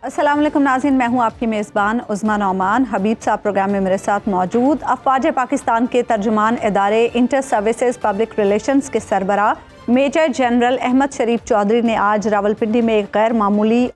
अस्सलाम वालेकुम नाज़रीन, मैं हूं आपकी मेज़बान उज़मा नौमान। हबीब साहब प्रोग्राम में मेरे साथ मौजूद। अफ़वाज पाकिस्तान के तर्जुमान इदारे इंटर सर्विसेज पब्लिक रिलेशंस के सरबराह मेजर जनरल अहमद शरीफ चौधरी ने आज रावलपिंडी में एक गैर मामूली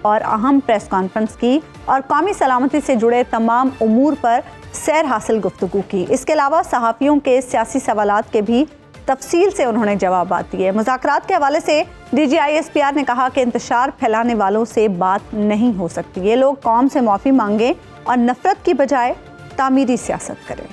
और अहम प्रेस कॉन्फ्रेंस की और कौमी सलामती से जुड़े तमाम उमूर पर सैर हासिल गुफ्तगू की। इसके अलावा सहाफ़ियों के सियासी सवालात के भी तफसील से उन्होंने जवाबात दिए। मुज़ाकरात के हवाले से DGISPR ने कहा कि इंतशार फैलाने वालों से बात नहीं हो सकती। ये लोग कौम से माफ़ी मांगें और नफरत की बजाय तामीरी सियासत करें।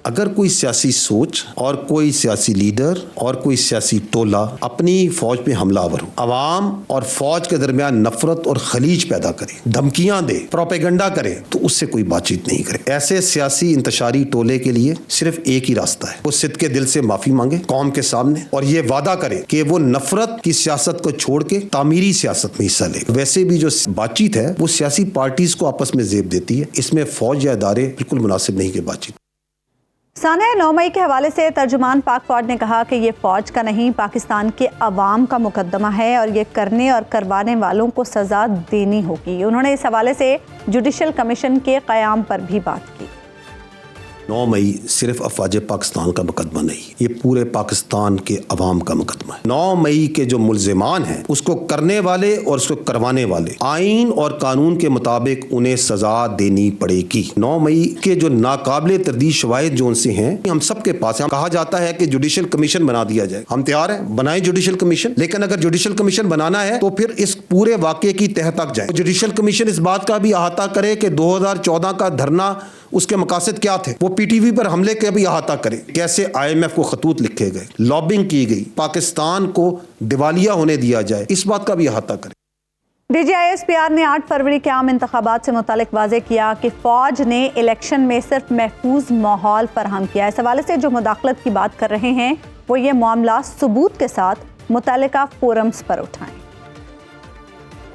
अगर कोई सियासी सोच और कोई सियासी लीडर और कोई सियासी टोला अपनी फौज पे हमलावर हो, अवाम और फौज के दरमियान नफरत और खलीज पैदा करे, धमकियां दे, प्रोपेगेंडा करे, तो उससे कोई बातचीत नहीं करे। ऐसे सियासी इंतशारी टोले के लिए सिर्फ एक ही रास्ता है, वो सिद्ध के दिल से माफी मांगे कौम के सामने और ये वादा करे कि वो नफरत की सियासत को छोड़ के तामीरी सियासत में हिस्सा ले। वैसे भी जो बातचीत है वो सियासी पार्टीज को आपस में जेब देती है, इसमें फौज या इदारे बिल्कुल मुनासिब नहीं की बातचीत। सानह 9 मई के हवाले से तर्जुमान पाक फौज ने कहा कि ये फ़ौज का नहीं, पाकिस्तान के अवाम का मुकदमा है और ये करने और करवाने वालों को सज़ा देनी होगी। उन्होंने इस हवाले से जुडिशल कमीशन के क़याम पर भी बात की। 9 मई सिर्फ अफवाज पाकिस्तान का मुकदमा नहीं, ये पूरे पाकिस्तान के अवाम का मुकदमा है। 9 मई के जो मुल्जिमान हैं उसको करने वाले और उसको करवाने वाले आइन और कानून के मुताबिक उन्हें सजा देनी पड़ेगी। 9 मई के जो नाकाबिले तरदीद शवाहिद जो उनसे हैं हम सबके पास है। कहा जाता है कि जुडिशल कमीशन बना दिया जाए, हम तैयार हैं, बनाएं जुडिशल कमीशन। लेकिन अगर जुडिशल कमीशन बनाना है तो फिर इस पूरे वाक़े की तह तक जाए। जुडिशल कमीशन इस बात का भी अहाता करे कि 2014 का धरना उसके मकासद क्या थे, वो PTV पर हमले का भी अहाता करे, कैसे IMF को खतूत लिखे गए, लॉबिंग की गई, पाकिस्तान को दिवालिया होने दिया जाए, इस बात का भी अहाता करे। DGISPR ने 8 फरवरी के आम इंतखाबात से मुतालिक वाज़े किया कि फ़ौज ने इलेक्शन में सिर्फ महफूज माहौल फराहम किया। इस हवाले से जो मुदाखलत की बात कर रहे हैं वो ये मामला सबूत के साथ मुतालिका फोरम्स पर उठाएं।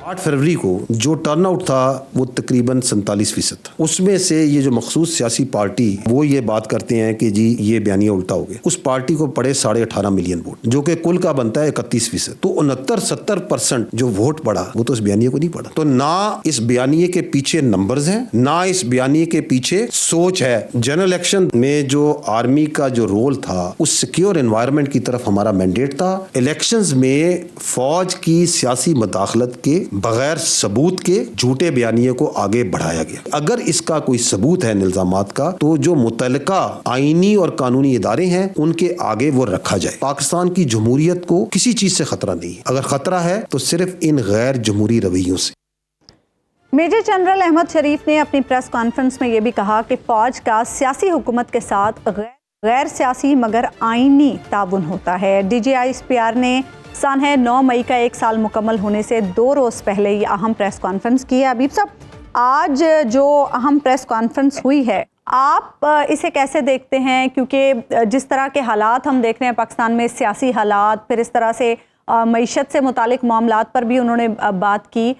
8 फरवरी को जो टर्नआउट था वो तकरीबन 47% था। उसमें से ये जो मखसूस सियासी पार्टी वो ये बात करते हैं कि जी ये बयानिया उल्टा हो गया। उस पार्टी को पड़े 18.5 मिलियन वोट, जो कि कुल का बनता है 31%। तो 69-70% जो वोट पड़ा वो तो इस बयानिए को नहीं पड़ा। तो ना इस बयानिए के पीछे नंबर्स हैं, ना इस बयानिए के पीछे सोच है। जनरल इलेक्शन में जो आर्मी का जो रोल था उस सिक्योर एनवायरनमेंट की तरफ हमारा मैंडेट था। इलेक्शंस में फौज की सियासी मुदाखलत के बगैर सबूत के झूठे बयानिए को आगे बढ़ाया गया। अगर इसका कोई सबूत है इल्जामात का तो जो मुतल्लिका आईनी और कानूनी इदारे हैं उनके आगे वो रखा जाए। पाकिस्तान की जमहूरियत को किसी चीज से खतरा नहीं है, अगर खतरा है तो सिर्फ इन गैर जमहूरी रवैयों से। मेजर जनरल अहमद शरीफ ने अपनी प्रेस कॉन्फ्रेंस में यह भी कहा कि फ़ौज का सियासी हुकूमत के साथ गैर सियासी मगर आईनी ताउन होता है। DGISPR ने सानह 9 मई का 1 साल मुकम्मल होने से 2 रोज़ पहले ये अहम प्रेस कॉन्फ्रेंस की है। हबीब साहब, आज जो अहम प्रेस कॉन्फ्रेंस हुई है आप इसे कैसे देखते हैं? क्योंकि जिस तरह के हालात हम देख रहे हैं पाकिस्तान में, सियासी हालात, फिर इस तरह से मईशत से मुतालिक मामलात पर भी उन्होंने बात की।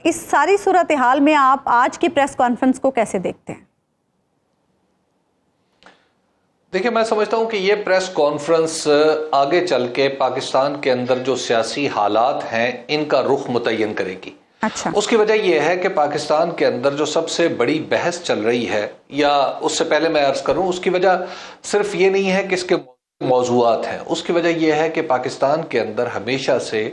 इस सारी सूरत हाल में आप आज की प्रेस कॉन्फ्रेंस को कैसे देखते हैं? देखिए, मैं समझता हूं कि ये प्रेस कॉन्फ्रेंस आगे चल के पाकिस्तान के अंदर जो सियासी हालात हैं इनका रुख मुतय्यन करेगी। अच्छा। उसकी वजह यह है कि पाकिस्तान के अंदर जो सबसे बड़ी बहस चल रही है, या उससे पहले मैं अर्ज करूं, उसकी वजह सिर्फ ये नहीं है कि इसके मौजूआत हैं, उसकी वजह यह है कि पाकिस्तान के अंदर हमेशा से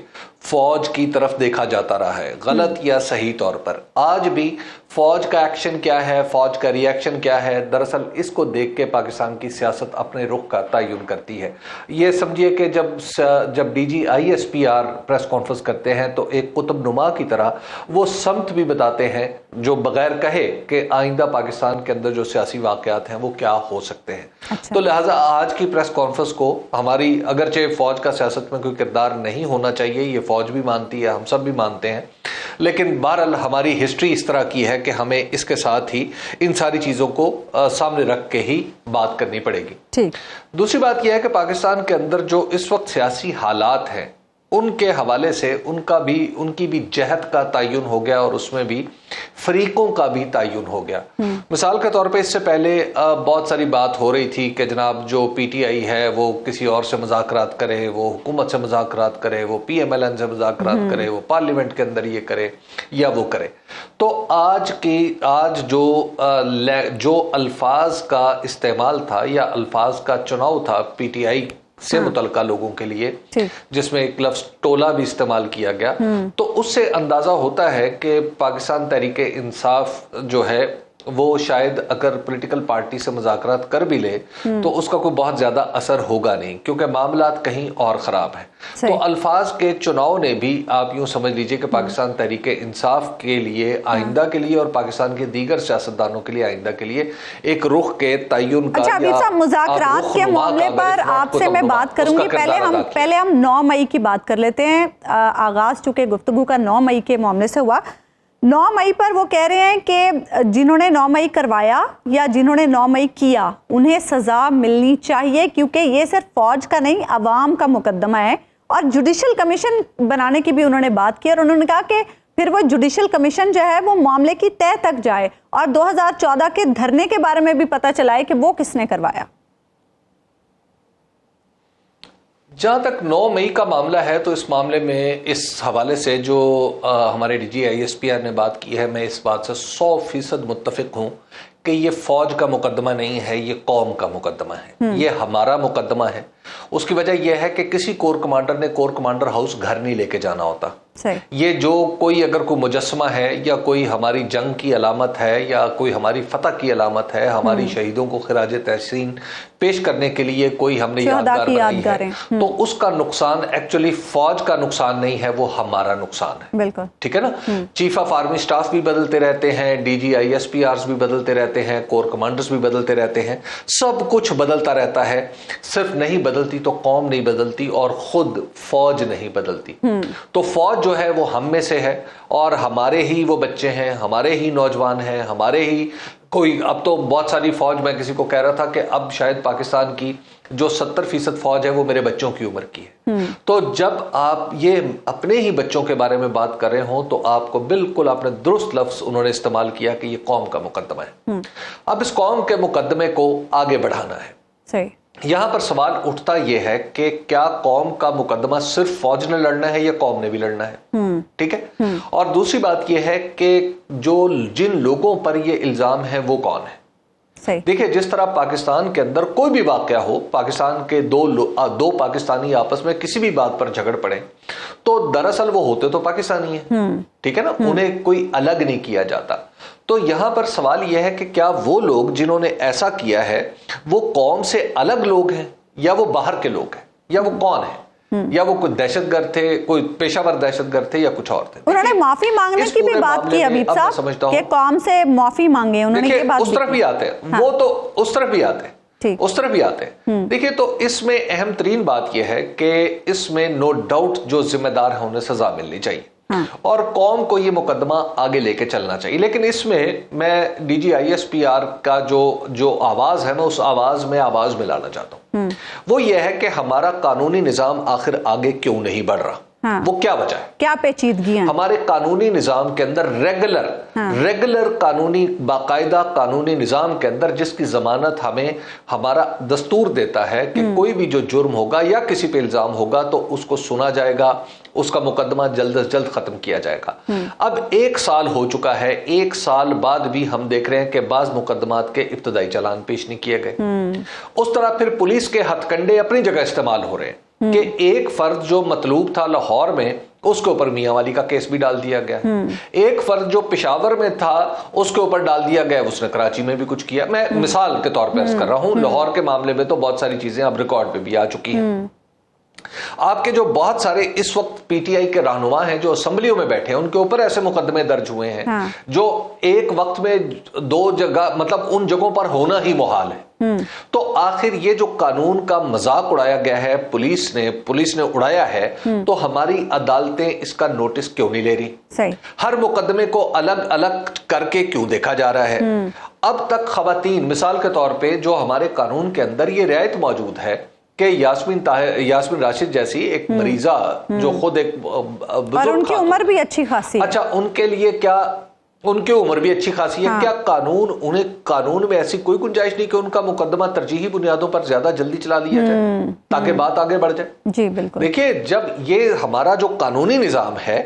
फौज की तरफ देखा जाता रहा है, गलत या सही तौर पर। आज भी फौज का एक्शन क्या है, फौज का रिएक्शन क्या है, दरअसल इसको देख के पाकिस्तान की सियासत अपने रुख का तयन करती है। ये समझिए कि जब DGISPR प्रेस कॉन्फ्रेंस करते हैं तो एक कुतुबनुमा की तरह वो समत भी बताते हैं जो बगैर कहे कि आइंदा पाकिस्तान के अंदर जो सियासी वाक़यात हैं वो क्या हो सकते हैं। अच्छा। तो लिहाजा आज की प्रेस कॉन्फ्रेंस को हमारी, अगरचे फौज का सियासत में कोई किरदार नहीं होना चाहिए, ये फौज भी मानती है, हम सब भी मानते हैं, लेकिन बहरहाल हमारी हिस्ट्री इस तरह की है कि हमें इसके साथ ही इन सारी चीज़ों को सामने रख के ही बात करनी पड़ेगी। ठीक। दूसरी बात यह है कि पाकिस्तान के अंदर जो इस वक्त सियासी हालात हैं उनके हवाले से उनकी भी जहत का तयन हो गया और उसमें भी फरीकों का भी तयन हो गया। मिसाल के तौर पे इससे पहले बहुत सारी बात हो रही थी कि जनाब जो पीटीआई है वो किसी और से मुज़ाकरात करे, वो हुकूमत से मुज़ाकरात करे, वो पीएमएलएन से मुज़ाकरात करे, वो पार्लियामेंट के अंदर ये करे या वो करे। तो आज जो अल्फाज का इस्तेमाल था या अल्फाज का चुनाव था पीटीआई से मुतल्लिका लोगों के लिए, जिसमें एक लफ्ज टोला भी इस्तेमाल किया गया, तो उससे अंदाजा होता है कि पाकिस्तान तहरीके इंसाफ जो है वो शायद अगर पॉलिटिकल पार्टी से मुज़ाकरात कर भी ले तो उसका कोई बहुत ज्यादा असर होगा नहीं, क्योंकि मामलात कहीं और खराब है। तो अल्फाज के चुनाव ने भी आप यूं समझ लीजिए कि पाकिस्तान तहरीके इंसाफ के लिए आइंदा के लिए और पाकिस्तान के दीगर सियासतदानों के लिए आइंदा के लिए एक रुख के तयन का। अच्छा, हबीब साहब, मुज़ाकरात के मामले पर आपसे मैं बात करूंगी। पहले हम 9 मई की बात कर लेते हैं। आगाज चूंकि गुफ्तगू का 9 मई के मामले से हुआ। 9 मई पर वो कह रहे हैं कि जिन्होंने 9 मई करवाया या जिन्होंने 9 मई किया उन्हें सजा मिलनी चाहिए, क्योंकि ये सिर्फ फौज का नहीं अवाम का मुकदमा है। और जुडिशल कमीशन बनाने की भी उन्होंने बात की और उन्होंने कहा कि फिर वो जुडिशल कमीशन जो है वो मामले की तह तक जाए और 2014 के धरने के बारे में भी पता चला है कि वो किसने करवाया। जहां तक 9 मई का मामला है तो इस मामले में इस हवाले से जो हमारे डीजी आईएसपीआर ने बात की है, मैं इस बात से 100% मुत्तफिक हूं कि ये फौज का मुकदमा नहीं है, ये कौम का मुकदमा है, ये हमारा मुकदमा है। उसकी वजह यह है कि किसी कोर कमांडर ने कोर कमांडर हाउस घर नहीं लेके जाना होता। ये जो कोई अगर कोई मुजस्समा है या कोई हमारी जंग की अलामत है या कोई हमारी फतह की अलामत है, हमारी शहीदों को खिराज तहसीन पेश करने के लिए कोई हमने यादगार बनाई है, तो उसका नुकसान एक्चुअली फौज का नुकसान नहीं है, वो हमारा नुकसान है। बिल्कुल ठीक है ना। चीफ ऑफ आर्मी स्टाफ भी बदलते रहते हैं, डीजी आईएसपीआर भी बदलते रहते हैं, कोर कमांडर्स भी बदलते रहते हैं, सब कुछ बदलता रहता है। सिर्फ नहीं बदलती तो कौम नहीं बदलती और खुद फौज नहीं बदलती। तो फौज जो है वो हम में से है और हमारे ही वो बच्चे हैं, हमारे ही नौजवान हैं, हमारे ही कोई। अब तो बहुत सारी फौज, मैं किसी को कह रहा था कि अब शायद पाकिस्तान की जो 70% फौज है वो मेरे बच्चों की उम्र की है। तो जब आप ये अपने ही बच्चों के बारे में बात कर रहे हो तो आपको बिल्कुल आपने दुरुस्त लफ्ज उन्होंने इस्तेमाल किया कि ये कौम का मुकदमा है। अब इस कौम के मुकदमे को आगे बढ़ाना है। सही। यहां पर सवाल उठता यह है कि क्या कौम का मुकदमा सिर्फ फौज ने लड़ना है या कौम ने भी लड़ना है। ठीक है। और दूसरी बात यह है कि जिन लोगों पर यह इल्जाम है वो कौन है। देखिए, जिस तरह पाकिस्तान के अंदर कोई भी वाकया हो, पाकिस्तान के दो पाकिस्तानी आपस में किसी भी बात पर झगड़ पड़े तो दरअसल वो होते तो पाकिस्तानी है। ठीक है ना, उन्हें कोई अलग नहीं किया जाता। तो यहां पर सवाल यह है कि क्या वो लोग जिन्होंने ऐसा किया है वो कौम से अलग लोग हैं या वो बाहर के लोग हैं या वो कौन है, या वो कोई दहशतगर्द थे, कोई पेशावर दहशतगर्द थे या कुछ और थे। उन्होंने माफी मांगने की भी बात की हबीब साहब कि कौम से माफी मांगे उन्होंने, ये बात उस तरफ भी आते हैं। हाँ। वो तो उस तरफ भी आते हैं, उस तरफ भी आते हैं। देखिए, तो इसमें अहम तरीन बात यह है कि इसमें नो डाउट जो जिम्मेदार है उन्हें सजा मिलनी चाहिए। हाँ। और कौम को ये मुकदमा आगे लेके चलना चाहिए। लेकिन इसमें मैं डीजी आईएसपीआर का जो आवाज है, मैं उस आवाज में आवाज मिलाना चाहता हूं। वो ये है कि हमारा कानूनी निजाम आखिर आगे क्यों नहीं बढ़ रहा। हाँ। वो क्या वजह है, क्या पेचीदगियां हमारे कानूनी निजाम के अंदर रेगुलर कानूनी बाकायदा कानूनी निजाम के अंदर जिसकी जमानत हमें हमारा दस्तूर देता है कि कोई भी जो जुर्म होगा या किसी पे इल्जाम होगा तो उसको सुना जाएगा, उसका मुकदमा जल्द से जल्द खत्म किया जाएगा। अब 1 साल हो चुका है, 1 साल बाद भी हम देख रहे हैं कि बाज मुकदमात के इब्तदाई चालान पेश नहीं किए गए। उस तरह फिर पुलिस के हथकंडे अपनी जगह इस्तेमाल हो रहे हैं कि एक फर्द जो मतलूब था लाहौर में उसके ऊपर मियांवाली का केस भी डाल दिया गया। एक फर्द जो पेशावर में था उसके ऊपर डाल दिया गया, उसने कराची में भी कुछ किया। मैं मिसाल के तौर पर अर्ज कर रहा हूं। लाहौर के मामले में तो बहुत सारी चीजें अब रिकॉर्ड पे भी आ चुकी हैं। आपके जो बहुत सारे इस वक्त पीटीआई के रहनुमा हैं जो असेंबलियों में बैठे हैं उनके ऊपर ऐसे मुकदमे दर्ज हुए हैं। हाँ। जो एक वक्त में 2 जगह, मतलब उन जगहों पर होना ही मुहाल है। तो आखिर ये जो कानून का मजाक उड़ाया गया है, पुलिस ने उड़ाया है, तो हमारी अदालतें इसका नोटिस क्यों नहीं ले रही? सही। हर मुकदमे को अलग अलग करके क्यों देखा जा रहा है? अब तक खवातीन, मिसाल के तौर पे जो हमारे कानून के अंदर ये रियायत मौजूद है कि यास्मीन राशिद जैसी एक मरीजा जो खुद एक और उनकी उम्र भी अच्छी खासी है। अच्छा, उनके लिए क्या, उनकी उम्र भी अच्छी खासी है, क्या उन्हें कानून में ऐसी कोई गुंजाइश नहीं कि उनका मुकदमा तरजीही बुनियादों पर ज्यादा जल्दी चला लिया जाए ताकि बात आगे बढ़ जाए? जी बिल्कुल। देखिए, जब ये हमारा जो कानूनी निजाम है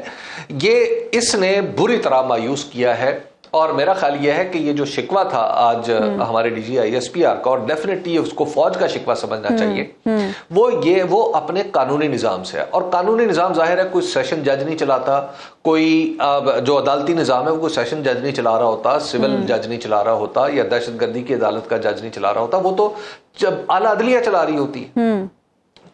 ये इसने बुरी तरह मायूस किया है, और मेरा ख्याल यह है कि ये जो शिकवा था आज हमारे डीजी ISPR का, और डेफिनेटली उसको फौज का शिकवा समझना चाहिए, वो अपने कानूनी निजाम से है। और कानूनी निजाम जाहिर है कोई सेशन जज नहीं चलाता, कोई जो अदालती निजाम है वो कोई सेशन जज नहीं चला रहा होता, सिविल जज नहीं चला रहा होता, या दहशतगर्दी की अदालत का जज नहीं चला रहा होता, वो तो जब आला अदलिया चला रही होती है।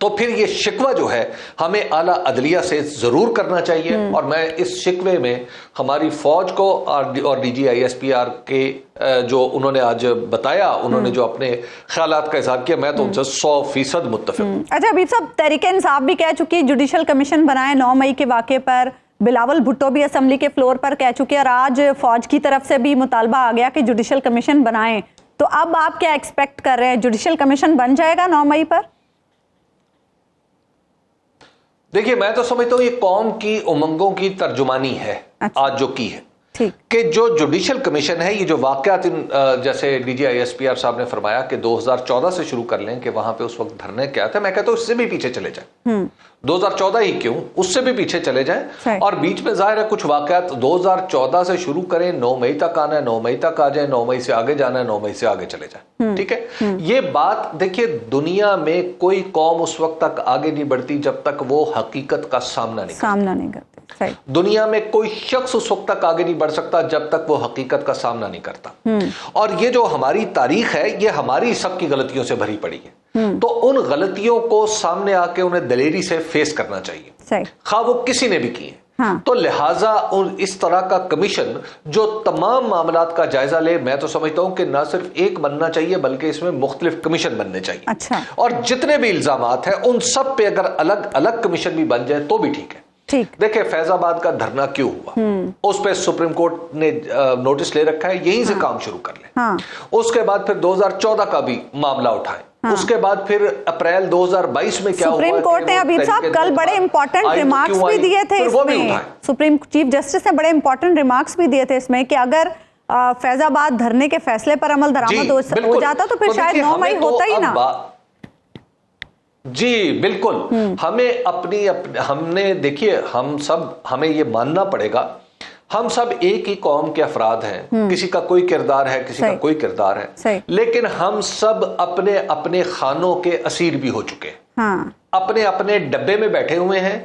तो फिर ये शिकवा जो है हमें आला अदलिया से जरूर करना चाहिए, और मैं इस शिकवे में हमारी फौज को और डीजी ISPR के जो उन्होंने आज बताया, उन्होंने जो अपने ख्यालात का इजहार किया, मैं तो उनसे 100% मुत्तफिक हूं। अच्छा हबीब साहब, तहरीक इंसाफ भी कह चुकी जुडिशल कमीशन बनाए 9 मई के वाक़े पर, बिलावल भुट्टो भी असेंबली के फ्लोर पर कह चुके, और आज फौज की तरफ से भी मुतालबा आ गया कि जुडिशल कमीशन बनाएं। तो अब आप क्या एक्सपेक्ट कर रहे हैं, जुडिशल कमीशन बन जाएगा 9 मई पर? देखिए, मैं तो समझता हूं ये कौम की उमंगों की तर्जुमानी है। अच्छा। आज जो की है कि जो जुडिशल कमीशन है, ये जो वाकयात जैसे डीजी ISPR साहब ने फरमाया कि 2014 से शुरू कर लें कि वहां पे उस वक्त धरने क्या थे, मैं कहता हूं उससे भी पीछे चले जाएं। 2014 ही क्यों, उससे भी पीछे चले जाएं, और बीच में जाहिर है कुछ वाकयात 2014 से शुरू करें, 9 मई तक आना है, 9 मई तक आ जाए, 9 मई से आगे जाना है, 9 मई से आगे चले जाए। ठीक है, ये बात देखिए, दुनिया में कोई कौम उस वक्त तक आगे नहीं बढ़ती जब तक वो हकीकत का सामना नहीं करती। दुनिया में कोई शख्स उस वक्त तक आगे नहीं बढ़ सकता जब तक वो हकीकत का सामना नहीं करता। और ये जो हमारी तारीख है ये हमारी सबकी गलतियों से भरी पड़ी है, तो उन गलतियों को सामने आके उन्हें दलेरी से फेस करना चाहिए, खा वो किसी ने भी की है। हाँ। तो लिहाजा इस तरह का कमीशन जो तमाम मामलात का जायजा ले, मैं तो समझता हूं कि ना सिर्फ एक बनना चाहिए बल्कि इसमें मुख्तलिफ कमीशन बनने चाहिए। अच्छा। और जितने भी इल्जामात हैं उन सब पे अगर अलग अलग कमीशन भी बन जाए तो भी ठीक है। देखिए, फैजाबाद का धरना क्यों हुआ, उस पर सुप्रीम कोर्ट ने नोटिस ले रखा है, यहीं से काम शुरू कर ले। हाँ। उसके बाद फिर 2014 का भी मामला उठाएं। हाँ। उसके बाद फिर अप्रैल 2022 में क्या हुआ, सुप्रीम कोर्ट ने हबीब साहब कल बड़े इंपॉर्टेंट रिमार्क्स भी दिए थे इसमें, सुप्रीम चीफ जस्टिस ने बड़े इंपॉर्टेंट रिमार्क्स भी दिए थे इसमें कि अगर फैजाबाद धरने के फैसले पर अमल दरामद हो जाता तो फिर शायद 9 मई होता ही ना। जी बिल्कुल, हमने देखिए, हमें ये मानना पड़ेगा, हम सब एक ही कौम के अफराद हैं, किसी का कोई किरदार है, किसी का कोई किरदार है, लेकिन हम सब अपने अपने खानों के असीर भी हो चुके हैं। हाँ। अपने अपने डब्बे में बैठे हुए हैं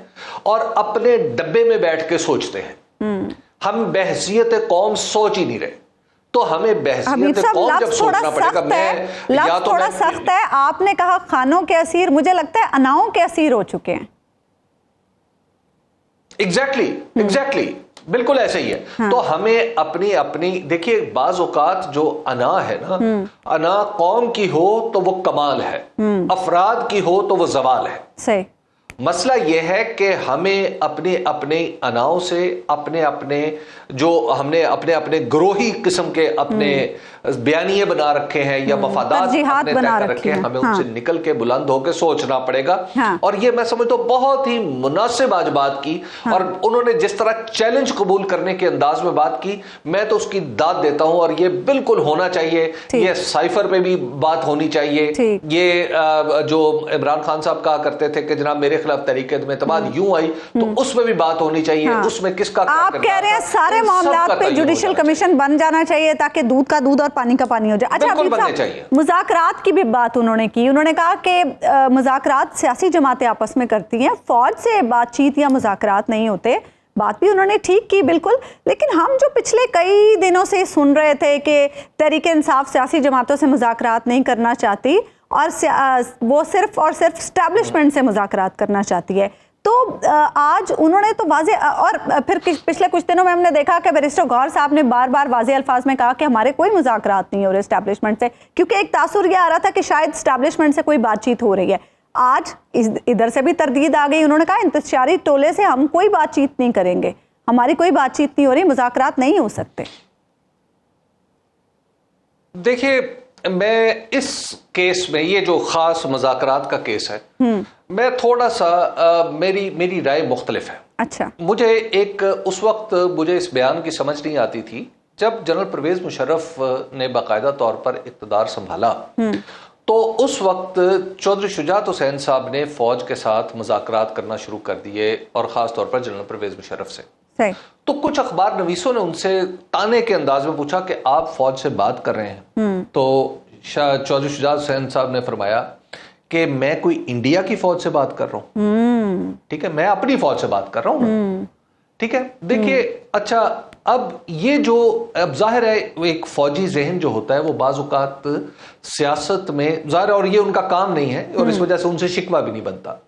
और अपने डब्बे में बैठ के सोचते हैं। हम बहसियत कौम सोच ही नहीं रहे, तो हमें बहसियत कौम जब सोचना पड़ेगा। मैं थोड़ा सख्त है, आपने कहा खानों के असीर, मुझे लगता है अनाओं के असीर हो चुके हैं। एग्जैक्टली बिल्कुल ऐसे ही है। हाँ। तो हमें अपनी अपनी देखिए, बाज औकात जो अना है ना, अना कौम की हो तो वो कमाल है, अफराद की हो तो वो जवाल है। सही। मसला यह है कि हमें अपने अपने अनाओं से, अपने अपने जो हमने अपने अपने ग्रोही किस्म के अपने बयानिए बना रखे हैं या मफादात अपने तय कर रखे हैं, हमें उनसे निकल के बुलंद होकर सोचना पड़ेगा। हाँ। और ये मैं समझता हूं बहुत ही मुनासिब आज बात की। हाँ। और उन्होंने जिस तरह चैलेंज कबूल करने के अंदाज में बात की, मैं तो उसकी दाद देता हूं, और ये बिल्कुल होना चाहिए। ये साइफर पे भी बात होनी चाहिए। ये जो इमरान खान साहब कहा करते थे कि जनाब मेरे खिलाफ तरीके में तबाद यूं आई, तो उसमें भी बात होनी चाहिए। हाँ। उसमें किसका आप कह रहे हैं सारे मामलात पे जुडिशल कमीशन बन जाना चाहिए ताकि दूध का दूध और पानी का पानी हो जाए। अच्छा, मुज़ाकरात की भी बात उन्होंने की, उन्होंने कहा कि मुज़ाकरात सियासी जमातें आपस में करती हैं, फौज से बातचीत या मुज़ाकरात नहीं होते। बात भी उन्होंने ठीक की बिल्कुल, लेकिन हम जो पिछले कई दिनों से सुन रहे थे कि तहरीक इंसाफ सियासी जमातों से मुज़ाकरात नहीं करना चाहती और वो सिर्फ और सिर्फ एस्टैब्लिशमेंट से मुज़ाकरात करना चाहती है, तो आज उन्होंने तो वाज़े, और फिर पिछले कुछ दिनों में हमने देखा कि बैरिस्टर गौहर साहब ने बार बार वाज़े अल्फाज में कहा कि हमारे कोई मुज़ाकरात नहीं हो रहे एस्टैब्लिशमेंट से, क्योंकि एक तासुर यह आ रहा था कि शायद एस्टैब्लिशमेंट से कोई बातचीत हो रही है। आज इधर से भी तरदीद आ गई, उन्होंने कहा इंतशारी टोले से हम कोई बातचीत नहीं करेंगे, हमारी कोई बातचीत नहीं हो रही, मुज़ाकरात नहीं हो सकते। देखिए, मैं इस केस में, ये जो खास मुज़ाकरात का केस है, मैं थोड़ा सा मेरी राय मुख्तलिफ है। अच्छा। मुझे उस वक्त मुझे इस बयान की समझ नहीं आती थी जब जनरल परवेज मुशर्रफ ने बाकायदा तौर पर इक़्तिदार संभाला, तो उस वक्त चौधरी शुजात हुसैन साहब ने फौज के साथ मुज़ाकरात करना शुरू कर दिए, और ख़ास तौर पर जनरल परवेज मुशर्रफ से। तो कुछ अखबार नवीसों ने उनसे ताने के अंदाज में पूछा कि आप फौज से बात कर रहे हैं, तो चौधरी शुजात हुसैन साहब ने फरमाया कि मैं कोई इंडिया की फौज से बात कर रहा हूं, ठीक है, मैं अपनी फौज से बात कर रहा हूं, ठीक है। देखिए, अच्छा, अब ये जो अब जाहिर है एक फौजी जहन जो होता है वो बाज़-औक़ात सियासत में जाहिर है, और ये उनका काम नहीं है, और इस वजह से उनसे शिकवा भी नहीं बनता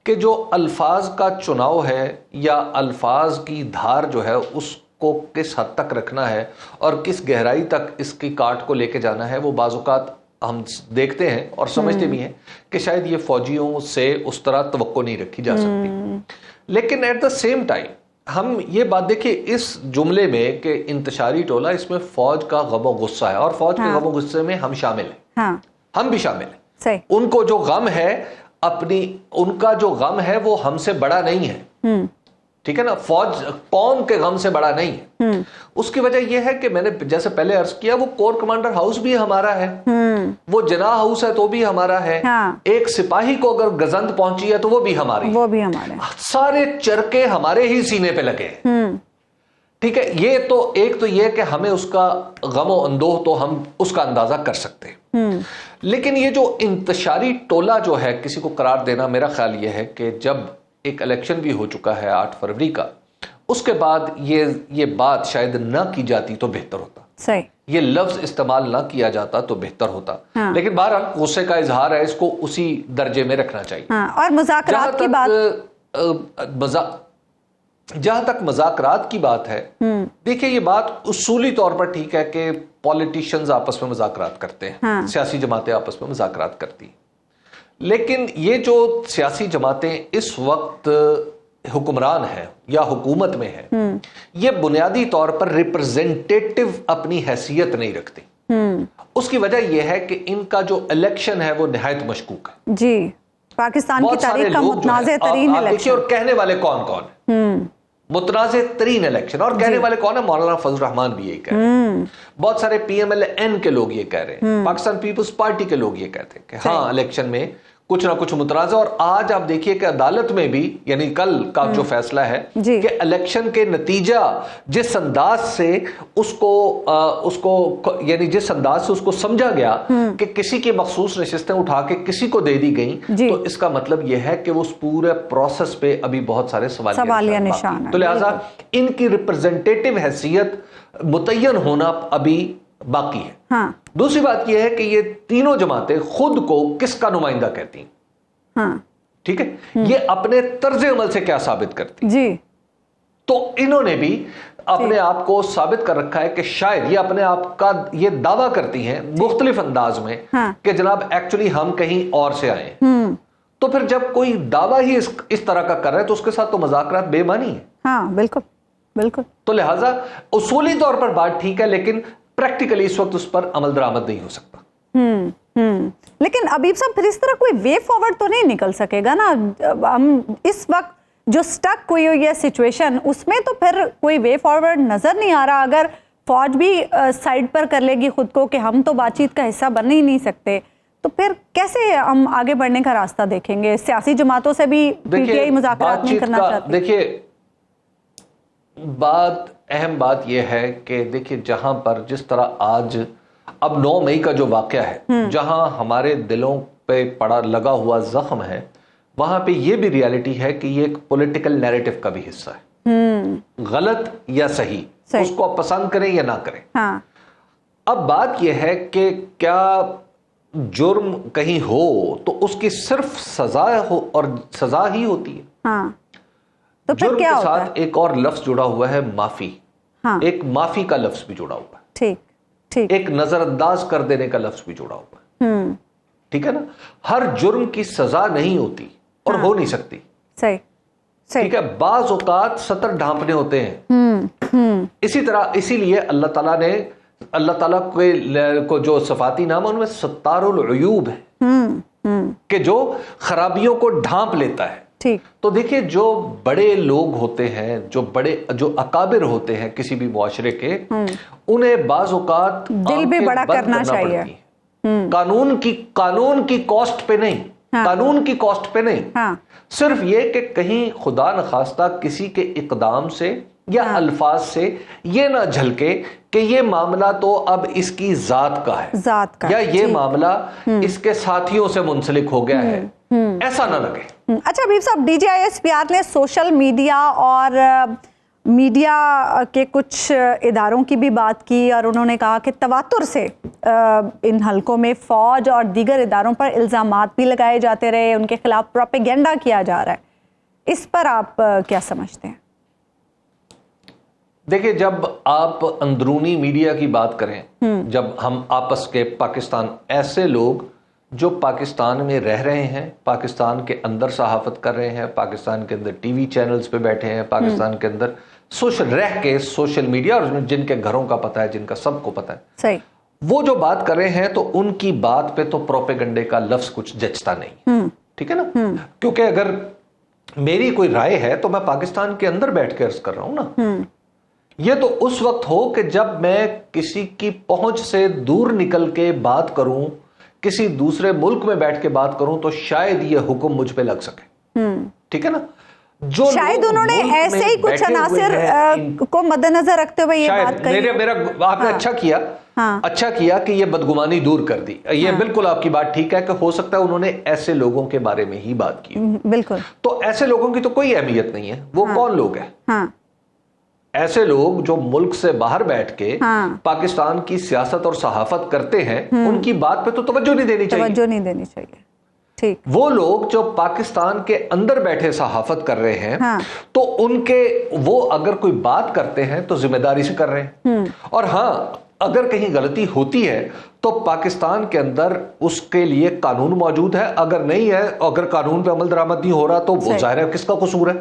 कि जो अल्फाज का चुनाव है या अल्फाज की धार जो है उसको किस हद तक रखना है और किस गहराई तक इसकी काट को लेके जाना है, वो बाज़-औक़ात हम देखते हैं और समझते भी हैं कि शायद ये फौजियों से उस तरह तवक्को नहीं रखी जा सकती। लेकिन एट द सेम टाइम हम ये बात देखिए इस जुमले में कि इंतशारी टोला, इसमें फौज का गम गुस्सा है, और फौज के गम गुस्से में हम शामिल हैं, हम भी शामिल हैं। उनको जो गम है उनका जो गम है वो हमसे बड़ा नहीं है, ठीक है ना, फौज कौम के गम से बड़ा नहीं है। उसकी वजह यह है कि मैंने जैसे पहले अर्ज किया, वो कोर कमांडर हाउस भी हमारा है, वो जना हाउस है तो भी हमारा है, एक सिपाही को अगर गजंद पहुंची है तो वो भी हमारी, वो भी हमारे, सारे चरके हमारे ही सीने पे लगे, ठीक है। ये तो एक तो ये कि हमें उसका गमो अंदोह तो हम उसका अंदाजा कर सकते हैं, लेकिन ये जो इंतशारी टोला जो है किसी को करार देना, मेरा ख्याल ये है कि जब एक इलेक्शन भी हो चुका है 8 फरवरी का, उसके बाद ये बात शायद ना की जाती तो बेहतर होता, सही, ये लफ्ज इस्तेमाल ना किया जाता तो बेहतर होता। लेकिन बहरहाल गुस्से का इजहार है, इसको उसी दर्जे में रखना चाहिए। और मुज़ाकरात की बात, जहां तक मुज़ाकरात की बात है, देखिए ये बात उसूली तौर पर ठीक है कि पॉलिटिशियंस आपस में मुज़ाकरात करते हैं, सियासी जमातें आपस में मुज़ाकरात करती हैं, लेकिन ये जो सियासी जमातें इस वक्त हुक्मरान है या हुकूमत में है, ये बुनियादी तौर पर रिप्रेजेंटेटिव अपनी हैसियत नहीं रखती। उसकी वजह यह है कि इनका जो इलेक्शन है वो निहायत मशकूक है जी, पाकिस्तान की तारीख का मुतनाज़े तरीन इलेक्शन, और कहने वाले कौन कौन है, मुतनाज़े तरीन इलेक्शन, और कहने वाले कौन है, मौलाना फजल रहमान भी यही कह रहे हैं, बहुत सारे PMLN के लोग ये कह रहे हैं, पाकिस्तान पीपल्स पार्टी के लोग ये कहते हैं कि हाँ इलेक्शन में कुछ ना कुछ मुतनाज़ा। और आज आप देखिए कि अदालत में भी, यानी कल का जो फैसला है कि इलेक्शन के नतीजा जिस अंदाज से उसको यानी जिस अंदाज से उसको समझा गया कि किसी की मखसूस नशिस्तें उठा के किसी को दे दी गई, तो इसका मतलब यह है कि उस पूरे प्रोसेस पे अभी बहुत सारे सवालिया निशान है। तो लिहाजा इनकी रिप्रेजेंटेटिव हैसियत मुतय्यन होना अभी बाकी है। दूसरी बात यह है कि ये तीनों जमातें खुद को किसका नुमाइंदा कहती हैं, ठीक है, ये अपने तर्ज अमल से क्या साबित करती जी, तो इन्होंने भी अपने आप को साबित कर रखा है कि शायद ये अपने आप का ये दावा करती हैं मुख्तलिफ अंदाज में कि जनाब एक्चुअली हम कहीं और से आए। तो फिर जब कोई दावा ही इस तरह का कर रहा है तो उसके साथ तो मज़ाकरात बेमानी है। हाँ, बिल्कुल बिल्कुल। तो लिहाजा उसूली तौर पर बात ठीक है, लेकिन प्रैक्टिकली इस वक्त उस पर अमल दरामद नहीं हो सकता। लेकिन अबीब साहब, फिर इस तरह कोई वे फॉरवर्ड तो नहीं निकल सकेगा ना, हम इस वक्त जो स्टक हुई हुई है सिचुएशन, उसमें तो फिर कोई वे फॉरवर्ड नजर नहीं आ रहा। अगर फौज भी साइड पर कर लेगी खुद को कि हम तो बातचीत का हिस्सा बन ही नहीं सकते, तो फिर कैसे हम आगे बढ़ने का रास्ता देखेंगे? सियासी जमातों से भी पीटीआई मुज़ाकरात नहीं करना चाहती। देखिए, अहम बात यह है कि देखिए जहां पर जिस तरह आज अब 9 मई का जो वाकया है, जहां हमारे दिलों पे पड़ा लगा हुआ जख्म है, वहां पे ये भी रियलिटी है कि ये एक पॉलिटिकल नैरेटिव का भी हिस्सा है, गलत या सही, उसको आप पसंद करें या ना करें। हाँ। अब बात यह है कि क्या जुर्म कहीं हो तो उसकी सिर्फ सजा हो और सजा ही होती है? हाँ। तो जुर्म के साथ एक और लफ्ज जुड़ा हुआ है, माफी। हाँ। एक माफी का लफ्ज भी जुड़ा हुआ है, ठीक ठीक, एक नजरअंदाज कर देने का लफ्ज भी जुड़ा हुआ है, ठीक है ना। हर जुर्म की सजा नहीं होती और हाँ। हो नहीं सकती, सही सही, ठीक है। बाज औकात सतर ढांपने होते हैं। इसी तरह, इसीलिए अल्लाह ताला ने अल्लाह ताला को जो सफाती नाम है उनमें सत्तारुल उयूब है, कि जो खराबियों को ढांप लेता है। ठीक। तो देखिए, जो बड़े लोग होते हैं, जो अकाबिर होते हैं किसी भी मुआशरे के, उन्हें बाज़ औक़ात दिल भी बड़ा करना चाहिए, कानून की कॉस्ट पे नहीं। हाँ। कानून की कॉस्ट पे नहीं। हाँ। सिर्फ ये कि कहीं खुदा न खास्ता किसी के इकदाम से या हाँ। अल्फाज से ये ना झलके कि ये मामला तो अब इसकी जात का है, या ये मामला इसके साथियों से मुंसलिक हो गया है, ऐसा ना लगे। अच्छा हबीब साहब, DGISPR ने सोशल मीडिया और मीडिया के कुछ इदारों की भी बात की और उन्होंने कहा कि तवातुर से इन हलकों में फौज और दीगर इदारों पर इल्ज़ामात भी लगाए जाते रहे, उनके खिलाफ प्रोपेगेंडा किया जा रहा है। इस पर आप क्या समझते हैं? देखिए, जब आप अंदरूनी मीडिया की बात करें, जब हम आपस के पाकिस्तान, ऐसे लोग जो पाकिस्तान में रह रहे हैं, पाकिस्तान के अंदर सहाफत कर रहे हैं, पाकिस्तान के अंदर टीवी चैनल्स पे बैठे हैं, पाकिस्तान के अंदर सोशल मीडिया, और जिनके घरों का पता है, जिनका सबको पता है, सही, वो जो बात कर रहे हैं, तो उनकी बात पे तो प्रोपेगेंडे का लफ्ज कुछ जचता नहीं। ठीक है ना? क्योंकि अगर मेरी कोई राय है तो मैं पाकिस्तान के अंदर बैठ के अर्ज कर रहा हूं ना। ये तो उस वक्त हो कि जब मैं किसी की पहुंच से दूर निकल के बात करूं, किसी दूसरे मुल्क में बैठ के बात करूं, तो शायद ये हुक्म मुझ पे लग सके। ठीक है ना? जो शायद उन्होंने ऐसे ही कुछ अनासिर को मद्देनजर रखते हुए ये बात कही। मेरा आपने हाँ। अच्छा किया कि ये बदगुमानी दूर कर दी। ये हाँ। बिल्कुल आपकी बात ठीक है कि हो सकता है उन्होंने ऐसे लोगों के बारे में ही बात की। बिल्कुल। तो ऐसे लोगों की तो कोई अहमियत नहीं है। वो हाँ। कौन लोग हैं? हाँ। ऐसे लोग जो मुल्क से बाहर बैठ के हाँ। पाकिस्तान की सियासत और सहाफत करते हैं, उनकी बात पे तो तवज्जो नहीं देनी चाहिए। ठीक। वो लोग जो पाकिस्तान के अंदर बैठे सहाफत कर रहे हैं हाँ। तो वो अगर कोई बात करते हैं तो जिम्मेदारी से कर रहे हैं। और हाँ, अगर कहीं गलती होती है तो पाकिस्तान के अंदर उसके लिए कानून मौजूद है। अगर नहीं है, अगर कानून पे अमल दरामद नहीं हो रहा, तो वो जाहिर है किसका कसूर है।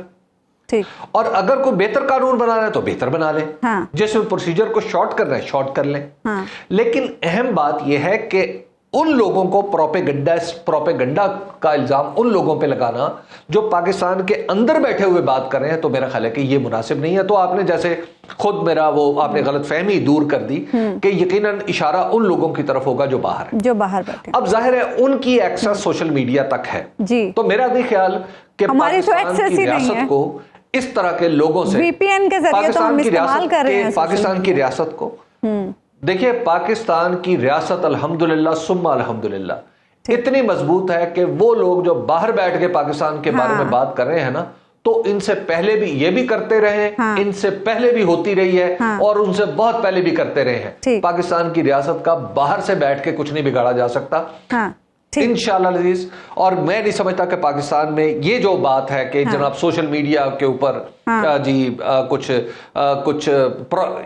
ठीक। और अगर कोई बेहतर कानून बनाना है तो बेहतर बना ले। हाँ। जिसमें प्रोसीजर को शॉर्ट करना है शॉर्ट कर ले। हाँ। लेकिन अहम बात यह है कि उन लोगों को प्रोपेगेंडा का इल्जाम उन लोगों पे लगाना जो पाकिस्तान के अंदर बैठे हुए बात कर रहे हैं, तो मेरा ख्याल है कि ये मुनासिब नहीं है। तो आपने जैसे खुद आपने गलतफहमी दूर कर दी कि यकीनन इशारा उन लोगों की तरफ होगा जो बाहर बैठे। अब जाहिर है उनकी एक्सेस सोशल मीडिया तक है जी। तो मेरा नहीं ख्याल कि पाकिस्तान की रियासत को इस तरह के लोगों से VPN के जरिए तो हम इस्तेमाल कर रहे हैं पाकिस्तान की रियासत को। देखिए, पाकिस्तान की रियासत अल्हम्दुलिल्लाह सुम्मा अल्हम्दुलिल्लाह इतनी मजबूत है कि वो लोग जो बाहर बैठ के पाकिस्तान के बारे में बात कर रहे हैं ना, तो इनसे पहले भी ये भी करते रहे हैं, इनसे पहले भी होती रही है और उनसे बहुत पहले भी करते रहे हैं। पाकिस्तान की रियासत का बाहर से बैठ के कुछ नहीं बिगाड़ा जा सकता इंशाअल्लाह अज़ीज़। और मैं नहीं समझता कि पाकिस्तान में ये जो बात है कि जनाब सोशल मीडिया के ऊपर कुछ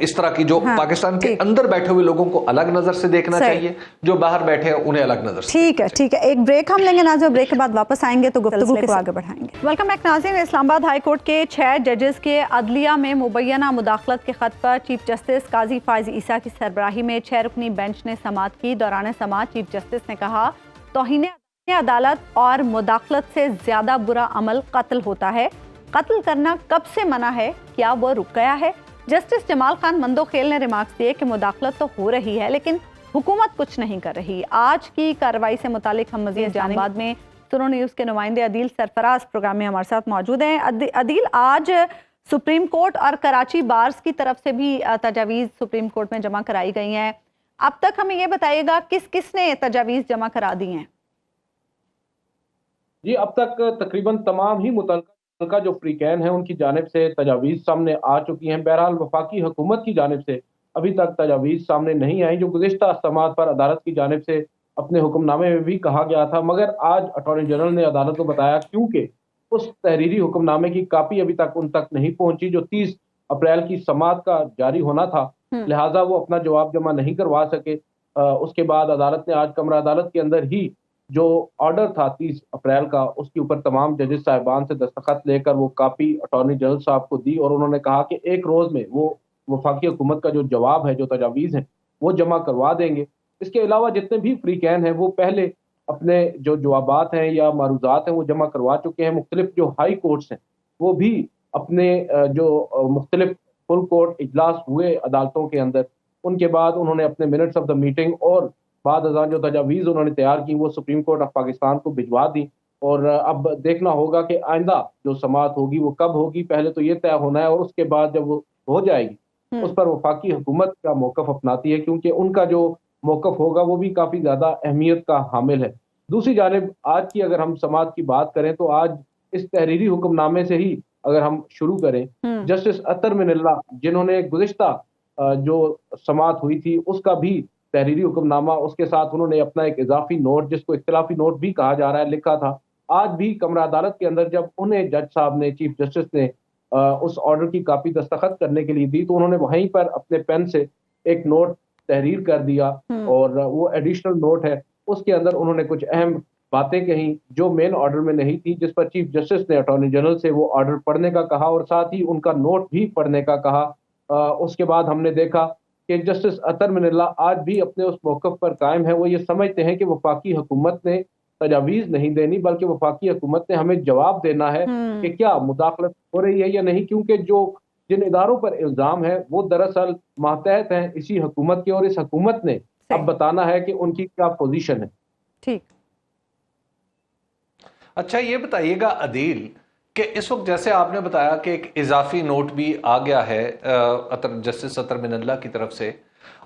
इस तरह की जो पाकिस्तान के अंदर बैठे हुए लोगों को अलग नजर से देखना चाहिए, जो बाहर बैठे हैं उन्हें अलग नजर से। ठीक है, एक ब्रेक हम लेंगे नाज़िम, ब्रेक के बाद वापस आएंगे तो गुफ्तगू को आगे बढ़ाएंगे। Welcome back Nazim. Islamabad high court के 6 जजेस के अदलिया में मुबैना मुदाखलत के खत पर चीफ जस्टिस काजी फायज ईसा की सरबराही में 6 रुकनी बेंच ने समाअत की। दौरान समाअत चीफ जस्टिस ने कहा, तौहीन अदालत और मुदाखलत से ज्यादा बुरा अमल कत्ल होता है। कत्ल करना कब से मना है, क्या वो रुक गया है? जस्टिस जमाल खान मंदोखेल ने रिमार्क्स दिए कि मुदाखलत तो हो रही है लेकिन हुकूमत कुछ नहीं कर रही। आज की कार्रवाई से मुतालिक हम मज़ीद जानेंगे। बाद में सुनो न्यूज़ के नुमाइंदे अदील सरफराज प्रोग्राम में हमारे साथ मौजूद हैं। अदील, आज सुप्रीम कोर्ट और कराची बार्स की तरफ से भी तजावीज़ सुप्रीम कोर्ट में जमा कराई गई हैं। अब तक हमें ये बताइएगा किसने तजावीज़ जमा करा दी हैं? जी, अब तक तकरीबन तमाम ही मुतल्लिका जो फ्रीकैन हैं उनकी जानिब से तजावीज़ सामने आ चुकी हैं। बहरहाल वफाकी हुकूमत की जानिब से अभी तक तजावीज़ सामने नहीं आई, जो गुज़िश्ता समाअत पर अदालत की जानिब से अपने हुक्मनामे में भी कहा गया था। मगर आज अटॉर्नी जनरल ने अदालत को बताया क्योंकि उस तहरीरी हुक्मनामे की कापी अभी तक उन तक नहीं पहुंची जो 30 अप्रैल की समाअत का जारी होना था, लिहाजा वो अपना जवाब जमा नहीं करवा सके। उसके बाद अदालत ने आज कमरा अदालत के अंदर ही जो ऑर्डर था 30 अप्रैल का, उसके ऊपर तमाम जजेस साहिबान से दस्तखत लेकर वो कापी अटॉर्नी जनरल साहब को दी और उन्होंने कहा कि 1 रोज में वो वफाकी हुकूमत का जो जवाब है, जो तजावीज़ हैं, वो जमा करवा देंगे। इसके अलावा जितने भी फ्रीकैन हैं वो पहले अपने जो जवाबात हैं या मारूजात हैं वो जमा करवा चुके हैं। मुख्तलिफ जो हाई कोर्ट्स हैं वो भी अपने मुख्तलिफ फुल कोर्ट इजलास हुए अदालतों के अंदर, उनके बाद उन्होंने अपने मिनट्स ऑफ द मीटिंग और बाद अज़ां जो तजावीज़ उन्होंने तैयार की वो सुप्रीम कोर्ट ऑफ पाकिस्तान को भिजवा दी। और अब देखना होगा कि आइंदा जो समाअत होगी वो कब होगी, पहले तो ये तय होना है और उसके बाद जब वो हो जाएगी उस पर वफाकी हुकूमत का मौक़िफ़ अपनाती है, क्योंकि उनका जो मौक़िफ़ होगा वो भी काफ़ी ज़्यादा अहमियत का हामिल है। दूसरी जानिब आज की अगर हम समाअत की बात करें तो आज इस तहरीरी हुक्मनामे से ही अगर हम शुरू करें, जस्टिस अतर मिनल्ला जिन्होंने गुज़िश्ता जो समाअत हुई थी उसका भी तहरीरी हुक्मनामा, उसके साथ उन्होंने अपना एक इजाफी नोट जिसको इख्तिलाफी नोट भी कहा जा रहा है लिखा था। आज भी कमरा अदालत के अंदर जब उन्हें जज साहब ने, चीफ जस्टिस ने उस ऑर्डर की कापी दस्तखत करने के लिए दी तो उन्होंने वहीं पर अपने पेन से एक नोट तहरीर कर दिया और वो एडिशनल नोट है, उसके अंदर उन्होंने कुछ अहम बातें कही जो मेन ऑर्डर में नहीं थी, जिस पर चीफ जस्टिस ने अटॉर्नी जनरल से वो ऑर्डर पढ़ने का कहा और साथ ही उनका नोट भी पढ़ने का कहा। उसके बाद हमने देखा कि जस्टिस अतर मिनल्ला आज भी अपने उस मौक़िफ़ पर कायम है। वो ये समझते हैं कि वफाकी हुकूमत ने तजावीज़ नहीं देनी बल्कि वफाकी हुकूमत ने हमें जवाब देना है कि क्या मुदाखलत हो रही है या नहीं, क्योंकि जिन इदारों पर इल्ज़ाम है वो दरअसल मातहत हैं इसी हुकूमत के और इस हुकूमत ने अब बताना है कि उनकी क्या पोजीशन है। ठीक। अच्छा, ये बताइएगा अदील कि इस वक्त जैसे आपने बताया कि एक इजाफी नोट भी आ गया है जस्टिस अतर मिनल्ला की तरफ से,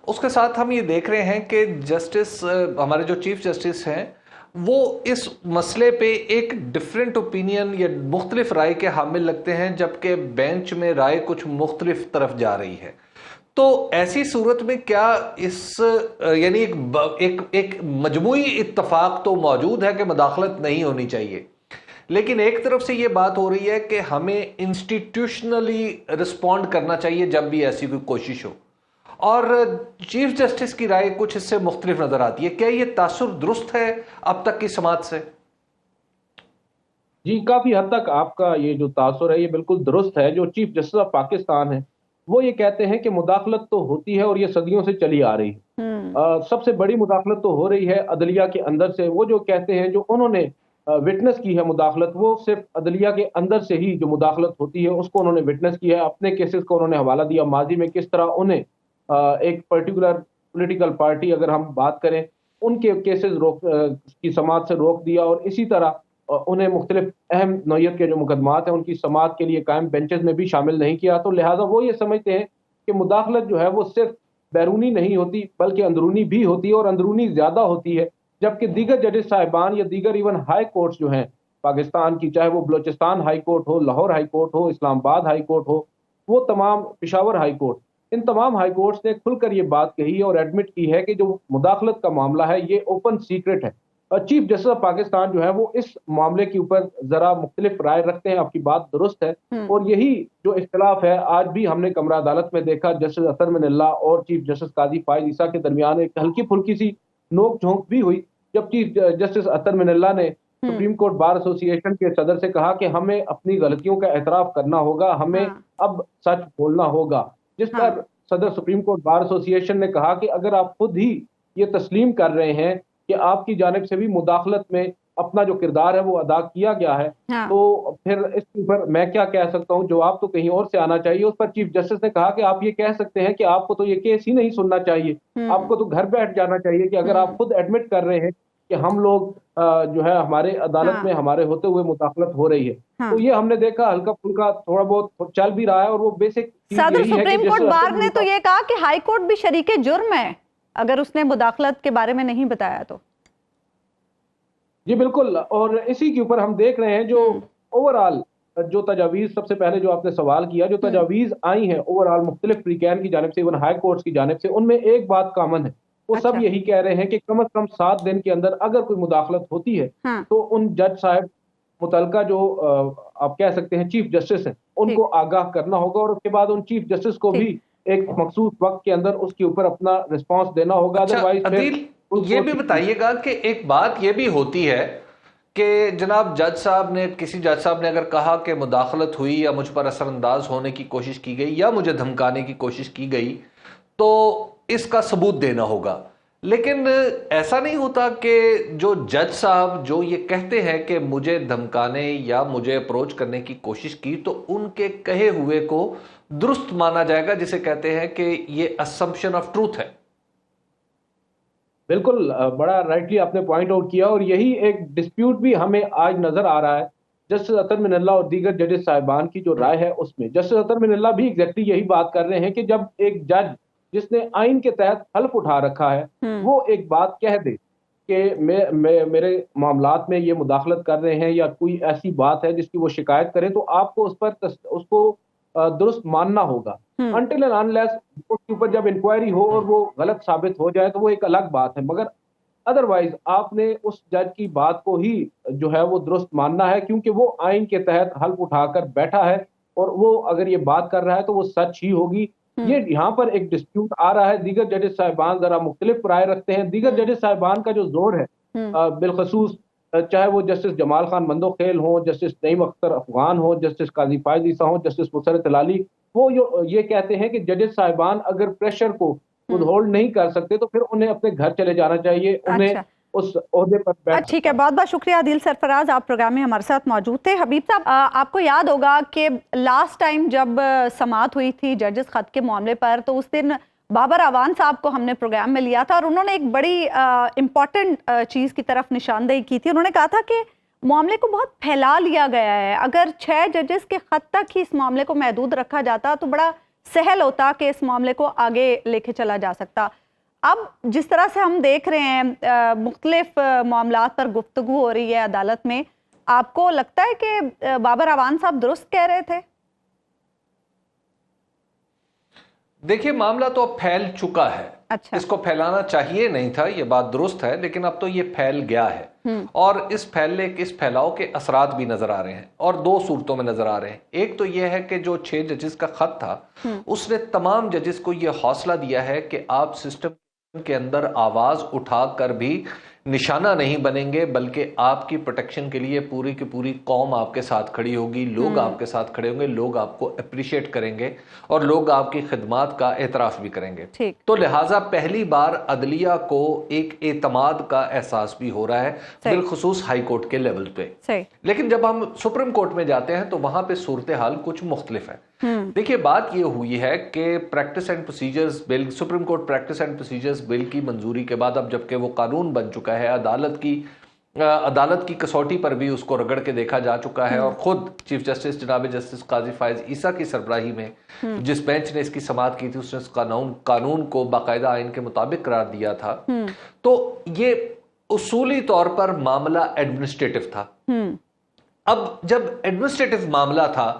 उसके साथ हम ये देख रहे हैं कि जस्टिस हमारे जो चीफ जस्टिस हैं वो इस मसले पे एक डिफरेंट ओपिनियन या मुख्तलिफ राय के हामिल लगते हैं, जबकि बेंच में राय कुछ मुख्तलिफ तरफ जा रही है। तो ऐसी सूरत में क्या इस यानी एक मजमूई इत्तफाक तो मौजूद है कि मुदाखलत नहीं होनी चाहिए, लेकिन एक तरफ से ये बात हो रही है कि हमें इंस्टीट्यूशनली रिस्पॉन्ड करना चाहिए जब भी ऐसी कोई कोशिश हो, और चीफ जस्टिस की राय कुछ इससे मुख्तलिफ नजर आती है। क्या ये तासुर दुरुस्त है अब तक की समाअत से? जी, काफी हद तक आपका ये जो तासुर है ये बिल्कुल दुरुस्त है। जो चीफ जस्टिस ऑफ पाकिस्तान है वो ये कहते हैं कि मुदाखलत तो होती है और ये सदियों से चली आ रही है। सबसे बड़ी मुदाखलत तो हो रही है अदलिया के अंदर से। वो जो कहते हैं जो उन्होंने विटनेस की है मुदाखलत, वो सिर्फ अदलिया के अंदर से ही जो मुदाखलत होती है उसको उन्होंने विटनेस की है। अपने केसेस को उन्होंने हवाला दिया माजी में किस तरह उन्हें एक पर्टिकुलर पॉलिटिकल पार्टी अगर हम बात करें उनके केसेस की समाअत से रोक दिया और इसी तरह उन्हें मुख्तलिफ अहम नौयत के जो मुकदमात हैं उनकी समाअत के लिए कायम बेंचेस में भी शामिल नहीं किया। तो लिहाजा वो ये समझते हैं कि मुदाखलत जो है वो सिर्फ बैरूनी नहीं होती बल्कि अंदरूनी भी होती है और अंदरूनी ज़्यादा होती है, जबकि दीगर जजेस साहिबान या दीगर इवन हाई कोर्ट्स जो हैं पाकिस्तान की, चाहे वो बलोचिस्तान हाई कोर्ट हो, लाहौर हाई कोर्ट हो, इस्लामाबाद हाई कोर्ट हो, वो तमाम पेशावर हाई कोर्ट, इन तमाम हाई कोर्ट्स ने खुलकर ये बात कही और एडमिट की है कि जो मुदाखलत का मामला है ये ओपन सीक्रेट है। और चीफ जस्टिस ऑफ पाकिस्तान जो है वो इस मामले के ऊपर जरा मुख्तलिफ राय रखते हैं। आपकी बात दुरुस्त है और यही जो इख्तिलाफ है आज भी हमने कमरा अदालत में देखा। जस्टिस अतर मिनल्ला और चीफ जस्टिस काजी फायज ईसा के दरमियान एक हल्की फुल्की सी नोक झोंक भी हुई जब चीफ जस्टिस अतर मिनल्ला ने सुप्रीम कोर्ट बार एसोसिएशन के सदर से कहा कि हमें अपनी गलतियों का एतराफ करना होगा, हमें अब सच बोलना होगा, जिस पर सदर सुप्रीम कोर्ट बार एसोसिएशन ने कहा कि अगर आप खुद ही ये तस्लीम कर रहे हैं कि आपकी जानिब से भी मुदाखलत में अपना जो किरदार है वो अदा किया गया है, तो फिर इसके ऊपर मैं क्या कह सकता हूँ, जवाब तो कहीं और से आना चाहिए। उस पर चीफ जस्टिस ने कहा कि आप ये कह सकते हैं कि आपको तो ये केस ही नहीं सुनना चाहिए, आपको तो घर बैठ जाना चाहिए कि अगर आप खुद एडमिट कर रहे हैं कि हम लोग जो है हमारे अदालत में हमारे होते हुए मुदाखलत हो रही है। तो ये हमने देखा हल्का फुल्का थोड़ा बहुत चल भी रहा है और वो बेसिक सदर सुप्रीम कोर्ट बार ने तो ये कहा कि हाई कोर्ट भी शरीके जुर्म है अगर उसने मुदाखलत के बारे में नहीं बताया तो। जी बिल्कुल, और इसी के ऊपर हम देख रहे हैं जो ओवरऑल जो तजावीज़, सबसे पहले जो आपने सवाल किया, जो तजावीज़ आई हैं ओवरऑल मुख्तलिफ फ्रीकैन की जानिब से, इवन हाई कोर्ट्स की जानिब से, उनमें एक बात कॉमन है, वो सब यही कह रहे हैं कि कम से कम 7 दिन के अंदर अगर कोई मुदाखलत होती है तो उन जज साहब मुतलका जो आप कह सकते हैं चीफ जस्टिस हैं उनको आगाह करना होगा और उसके बाद उन चीफ जस्टिस को भी एक मखसूस वक्त के अंदर उसके ऊपर अपना रिस्पॉन्स देना होगा। अदील, ये भी बताइएगा कि एक बात ये भी होती है कि जनाब किसी जज साहब ने अगर कहा कि मुदाखलत हुई या मुझ पर असरअंदाज होने की कोशिश की गई या मुझे धमकाने की कोशिश की गई, तो इसका सबूत देना होगा। लेकिन ऐसा नहीं होता कि जो जज साहब जो ये कहते हैं कि मुझे धमकाने या मुझे अप्रोच करने की कोशिश की, तो उनके कहे हुए को दुरुस्त माना जाएगा, जिसे कहते हैं कि ये असम्पशन ऑफ ट्रूथ है। बिल्कुल, बड़ा राइटली आपने पॉइंट आउट किया, और यही एक डिस्प्यूट भी हमें आज नजर आ रहा है जस्टिस अतर मिनल्ला और दीगर जजेस साहिबान की जो राय है उसमें। जस्टिस अतर मिनल्ला भी एग्जैक्टली यही बात कर रहे हैं कि जब एक जज जिसने आइन के तहत हल्फ उठा रखा है वो एक बात कह दे कि मेरे मामलात में ये मुदाखलत कर रहे हैं या कोई ऐसी बात है जिसकी वो शिकायत करें, तो आपको उस पर उसको दुरुस्त मानना होगा। अनटिल एंड अनलेस उसके ऊपर जब इंक्वायरी हो और वो गलत साबित हो जाए तो वो एक अलग बात है, मगर अदरवाइज आपने उस जज की बात को ही जो है वो दुरुस्त मानना है, क्योंकि वो आइन के तहत हल्फ उठाकर बैठा है और वो अगर ये बात कर रहा है तो वो सच ही होगी। ये यहाँ पर एक डिस्प्यूट आ रहा है। दीगर जजेस साहिबान जरा मुख्तलिफ राय रखते हैं। दीगर जजेस साहिबान का जो जोर है बिलखसूस चाहे वो जस्टिस जमाल खान मंदोखेल हो, जस्टिस नईम अख्तर अफगान हो, जस्टिस काजी फायज ईसा हो, जस्टिस मुसरत लाली, वो ये कहते हैं कि जजेस साहिबान अगर प्रेशर को होल्ड नहीं कर सकते तो फिर उन्हें अपने घर चले जाना चाहिए, उन्हें उस ओहदे पर बैठ। ठीक है, बहुत बहुत शुक्रिया आदिल सरफराज, आप प्रोग्राम में हमारे साथ मौजूद थे। हबीब साहब, आपको याद होगा कि लास्ट टाइम जब समाअत हुई थी जजेस खत के मामले पर, तो उस दिन बाबर अवान साहब को हमने प्रोग्राम में लिया था और उन्होंने एक बड़ी इम्पॉर्टेंट चीज़ की तरफ निशानदेही की थी। उन्होंने कहा था कि मामले को बहुत फैला लिया गया है, अगर 6 जजेस के खत तक ही इस मामले को महदूद रखा जाता तो बड़ा सहल होता कि इस मामले को आगे लेके चला जा सकता। अब जिस तरह से हम देख रहे हैं मुख्तलिफ मामलात पर गुफ्तगू हो रही है अदालत में, आपको लगता है कि बाबर अवान साहब दुरुस्त कह रहे थे? देखिए, मामला तो अब फैल चुका है। अच्छा। इसको फैलाना चाहिए नहीं था, ये बात दुरुस्त है, लेकिन अब तो ये फैल गया है और इस फैलाव के असरात भी नजर आ रहे हैं और 2 सूरतों में नजर आ रहे हैं। एक तो यह है कि जो 6 जजेस का खत था उसने तमाम जजेस को यह हौसला दिया है कि आप सिस्टम के अंदर आवाज उठाकर भी निशाना नहीं बनेंगे, बल्कि आपकी प्रोटेक्शन के लिए पूरी की पूरी कौम आपके साथ खड़ी होगी, लोग आपके साथ खड़े होंगे, लोग आपको अप्रिशिएट करेंगे और लोग आपकी खिदमात का एतराफ भी करेंगे। तो लिहाजा पहली बार अदलिया को एक एतमाद का एहसास भी हो रहा है, बिलखुसूस हाई कोर्ट के लेवल पे। लेकिन जब हम सुप्रीम कोर्ट में जाते हैं तो वहां पे सूरत हाल कुछ मुख्तलिफ है। देखिए, बात यह हुई है कि practice and procedures bill, supreme court practice and procedures bill की मंजूरी के बाद, अब जबकि वो कानून बन चुका है, अदालत की कसौटी पर भी उसको रगड़ के देखा जा चुका है और खुद चीफ जस्टिस जनाब जस्टिस काजी फायज ईसा की सरबराही में जिस बेंच ने इसकी समाअत की थी उसने इस कानून को बाकायदा आइन के मुताबिक करार दिया था। तो ये उसूली तौर पर मामला एडमिनिस्ट्रेटिव था। अब जब एडमिनिस्ट्रेटिव मामला था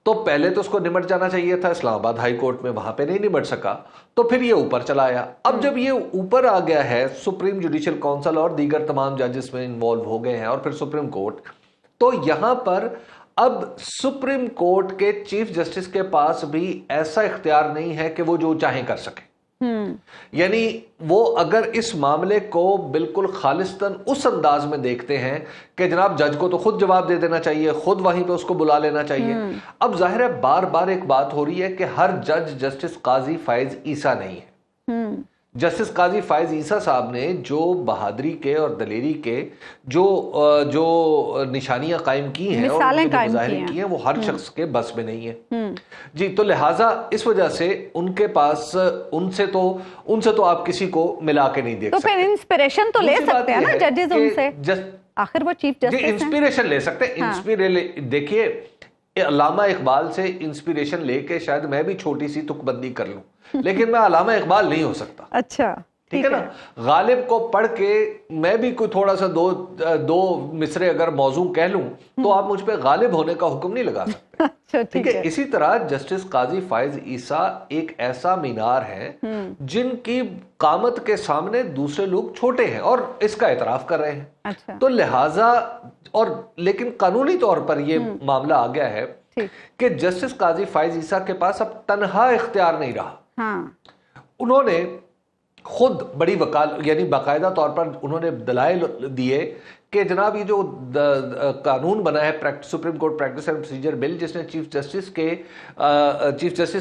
तो पहले तो उसको निमट जाना चाहिए था इस्लामाबाद हाई कोर्ट में, वहां पे नहीं निमट सका, तो फिर ये ऊपर चला आया। अब जब ये ऊपर आ गया है, सुप्रीम जुडिशियल काउंसिल और दीगर तमाम जजेस में इन्वॉल्व हो गए हैं और फिर सुप्रीम कोर्ट, तो यहां पर अब सुप्रीम कोर्ट के चीफ जस्टिस के पास भी ऐसा इख्तियार नहीं है कि वो जो चाहे कर सके। यानी वो अगर इस मामले को बिल्कुल खालिस्तन उस अंदाज में देखते हैं कि जनाब जज को तो खुद जवाब दे देना चाहिए, खुद वहीं पे उसको बुला लेना चाहिए। अब जाहिर है बार बार एक बात हो रही है कि हर जज जस्टिस काजी फायज ईसा नहीं है। जस्टिस काजी फायज ईसा साहब ने जो बहादुरी के और दलेरी के जो निशानियां कायम की हैं और मुजाहिरे की हैं, वो हर शख्स के बस में नहीं है जी। तो लिहाजा इस वजह से उनके पास उनसे तो आप किसी को मिला के नहीं देख सकते। तो फिर इंस्पिरेशन तो ले सकते हैं ना जजेस उनसे, आखिर वो चीफ जस्टिस हैं। इंस्पिरेशन ले सकते हैं। देखिए, अल्लामा इकबाल से इंस्पिरेशन लेके शायद मैं भी छोटी सी तुकबंदी कर लूं, लेकिन मैं अल्लामा इकबाल नहीं हो सकता। अच्छा, ठीक है ना। गालिब को पढ़ के मैं भी कोई थोड़ा सा दो मिसरे अगर मौजू कह लूं तो आप मुझ पे गालिब होने का हुक्म नहीं लगा सकते। अच्छा, ठीक है। इसी तरह जस्टिस काजी फायज ईसा एक ऐसा मीनार है जिनकी कामत के सामने दूसरे लोग छोटे हैं और इसका एतराफ कर रहे हैं। अच्छा। तो लिहाजा लेकिन कानूनी तौर पर यह मामला आ गया है कि जस्टिस काजी फायज ईसा के पास अब तनहा इख्तियार नहीं रहा। उन्होंने खुद बड़ी यानी बाकायदा तौर पर उन्होंने दलाइल दिए कि जनाब ये जो कानून बना है supreme court practice and procedure bill, जिसने चीफ जस्टिस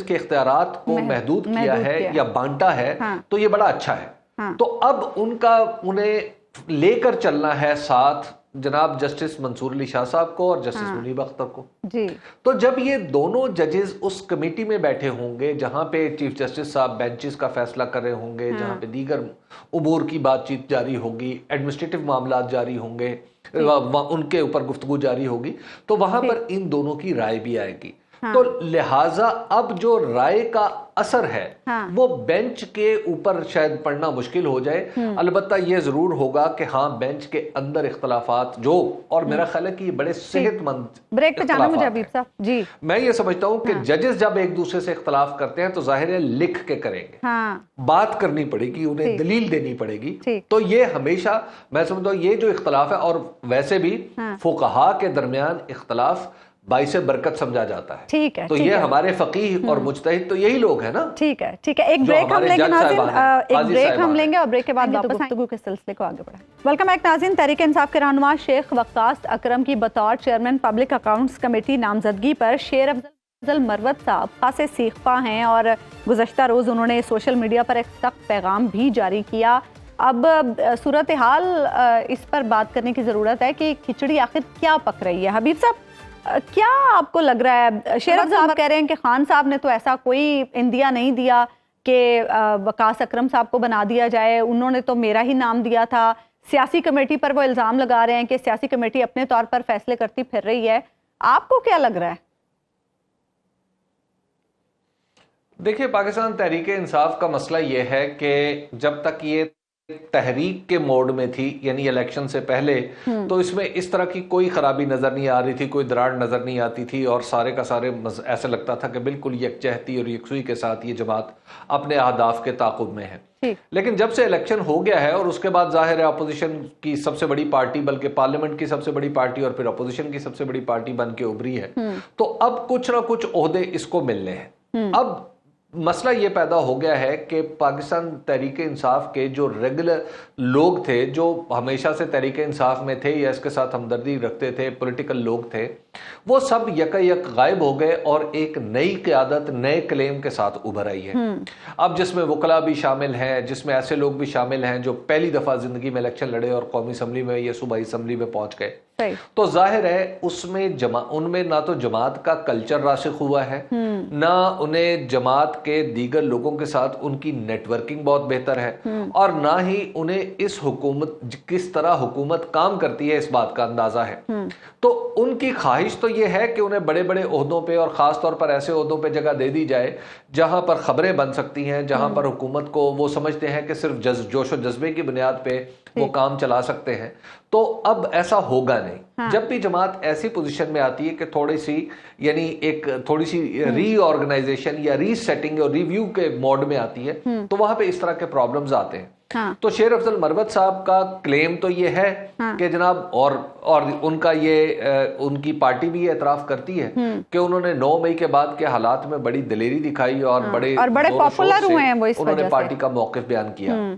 के इख्तियारात को महदूद किया है या बांटा है, तो ये बड़ा अच्छा है। तो अब उन्हें लेकर चलना है साथ जनाब जस्टिस मंसूर अली शाह साहब को और जस्टिस मुनीब अख्तर को जी। तो जब ये दोनों जजेस उस कमेटी में बैठे होंगे जहां पे चीफ जस्टिस साहब बेंचेस का फैसला कर रहे होंगे, जहां पे दीगर उमूर की बातचीत जारी होगी, एडमिनिस्ट्रेटिव मामला जारी होंगे, उनके ऊपर गुफ्तगू जारी होगी, तो वहां पर इन दोनों की राय भी आएगी। तो लिहाजा अब जो राय का असर है वो बेंच के ऊपर शायद पड़ना मुश्किल हो जाए। अलबत्ता ये जरूर होगा कि हाँ, बेंच के अंदर इख्तलाफात जो, और मेरा ख्याल है कि ये बड़े सेहतमंद ब्रेक पे जाना मुझे हबीब साहब जी। मैं ये समझता हूँ कि जजेस जब एक दूसरे से इख्तलाफ करते हैं तो जाहिर है लिख के करेंगे, बात करनी पड़ेगी, उन्हें दलील देनी पड़ेगी। तो ये हमेशा मैं समझता हूँ ये जो इख्तलाफ है, और वैसे भी फुकहा के दरमियान इख्तलाफ बाइसे बरकत समझा जाता है। ठीक है, तो ये हमारे फकीह और मुज्तहिद तो यही लोग हैं ना। ठीक है, ठीक है, एक ब्रेक हम लेंगे नाज़रीन, एक ब्रेक हम लेंगे और ब्रेक के बाद वापस गुफ्तगू के सिलसिले को आगे बढ़ाएं। वेलकम बैक नाज़रीन। तहरीक इंसाफ के रहनुमा शेख वक्कास अकरम की बतौर चेयरमैन पब्लिक अकाउंट्स कमेटी नामजदगी पर शेर अफजल मरवत साहब खासे सीखपा हैं और गुज़श्ता रोज़ उन्होंने सोशल मीडिया पर एक सख्त पैगाम भी जारी किया। अब सूरत हाल इस पर बात करने की ज़रूरत है कि खिचड़ी आखिर क्या पक रही है। हबीब साहब, क्या आपको लग रहा है? शेर अफजल साहब कह रहे हैं कि खान साहब ने तो ऐसा कोई इंदिया नहीं दिया कि वकास अकरम साहब को बना दिया जाए, उन्होंने तो मेरा ही नाम दिया था। सियासी कमेटी पर वो इल्ज़ाम लगा रहे हैं कि सियासी कमेटी अपने तौर पर फैसले करती फिर रही है। आपको क्या लग रहा है? देखिए, पाकिस्तान तहरीक इंसाफ का मसला ये है कि जब तक ये तहरीक के मोड में थी, यानी इलेक्शन से पहले, तो इसमें इस तरह की कोई खराबी नजर नहीं आ रही थी, कोई दरार नजर नहीं आती थी, और सारे का सारे ऐसे लगता था कि बिल्कुल यकजहती और यकसुई के साथ ये जमात अपने अहदाफ के ताक़ुब में है। लेकिन जब से इलेक्शन हो गया है और उसके बाद जाहिर है अपोजिशन की सबसे बड़ी पार्टी, बल्कि पार्लियामेंट की सबसे बड़ी पार्टी और फिर अपोजिशन की सबसे बड़ी पार्टी बन के उभरी है, तो अब कुछ ना कुछ ओहदे इसको मिलने हैं। अब मसला ये पैदा हो गया है कि पाकिस्तान तहरीक इंसाफ के जो रेगुलर लोग थे, जो हमेशा से तहरीक इंसाफ में थे या इसके साथ हमदर्दी रखते थे, पॉलिटिकल लोग थे, वो सब यकायक गायब हो गए और एक नई क़यादत नए क्लेम के साथ उभर आई है। अब जिसमें वकला भी शामिल हैं, जिसमें ऐसे लोग भी शामिल हैं जो पहली दफ़ा ज़िंदगी में इलेक्शन लड़े और कौमी असम्बली में या सूबाई असम्बली में पहुंच गए, तो जाहिर है उसमें उनमें ना तो जमात का कल्चर रासिख हुआ है, ना उन्हें जमात के दीगर लोगों के साथ उनकी नेटवर्किंग बहुत बेहतर है, और ना ही उन्हें इस हुकूमत किस तरह हुकूमत काम करती है इस बात का अंदाजा है। तो उनकी ख्वाहिश तो ये है कि उन्हें बड़े बड़े ओहदों पे और ख़ास तौर पर ऐसे ओहदों पे जगह दे दी जाए जहां पर खबरें बन सकती हैं, जहां पर हुकूमत को वो समझते हैं कि सिर्फ जोश और जज्बे की बुनियाद पे वो काम चला सकते हैं। तो अब ऐसा होगा नहीं। जब भी जमात ऐसी पोजीशन में आती है कि थोड़ी सी रीऑर्गेनाइजेशन या रीसेटिंग और रिव्यू के मोड में आती है, तो वहां पे इस तरह के प्रॉब्लम्स आते हैं। तो शेर अफजल मरवत साहब का क्लेम तो ये है कि जनाब, और उनका ये उनकी पार्टी भी ये एतराफ करती है कि उन्होंने 9 मई के बाद के हालात में बड़ी दिलेरी दिखाई और बड़े पॉपुलर हुए हैं वो, इस उन्होंने पार्टी का मौकिफ बयान किया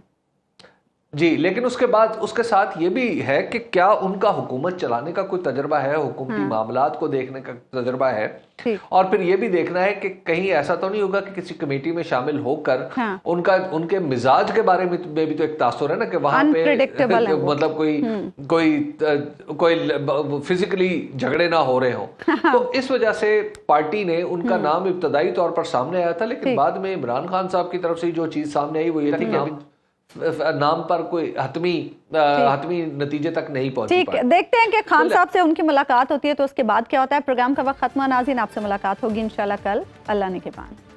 जी। लेकिन उसके बाद उसके साथ ये भी है कि क्या उनका हुकूमत चलाने का कोई तजर्बा है, हुकूमती मामलात को देखने का तजर्बा है, और फिर ये भी देखना है कि कहीं ऐसा तो नहीं होगा कि किसी कमेटी में शामिल होकर उनके मिजाज के बारे में भी तो एक तासुर है ना, कि वहां पे मतलब कोई फिजिकली झगड़े ना हो रहे हो। तो इस वजह से पार्टी ने उनका नाम इब्तदाई तौर पर सामने आया था, लेकिन बाद में इमरान खान साहब की तरफ से जो चीज सामने आई वो ये थी कि नाम पर कोई हतमी नतीजे तक नहीं पहुंची। ठीक है, देखते हैं कि खान साहब से उनकी मुलाकात होती है तो उसके बाद क्या होता है। प्रोग्राम का वक्त खत्म। नाज़रीन, आपसे मुलाकात होगी इंशाल्लाह कल, अल्लाह ने के बाद।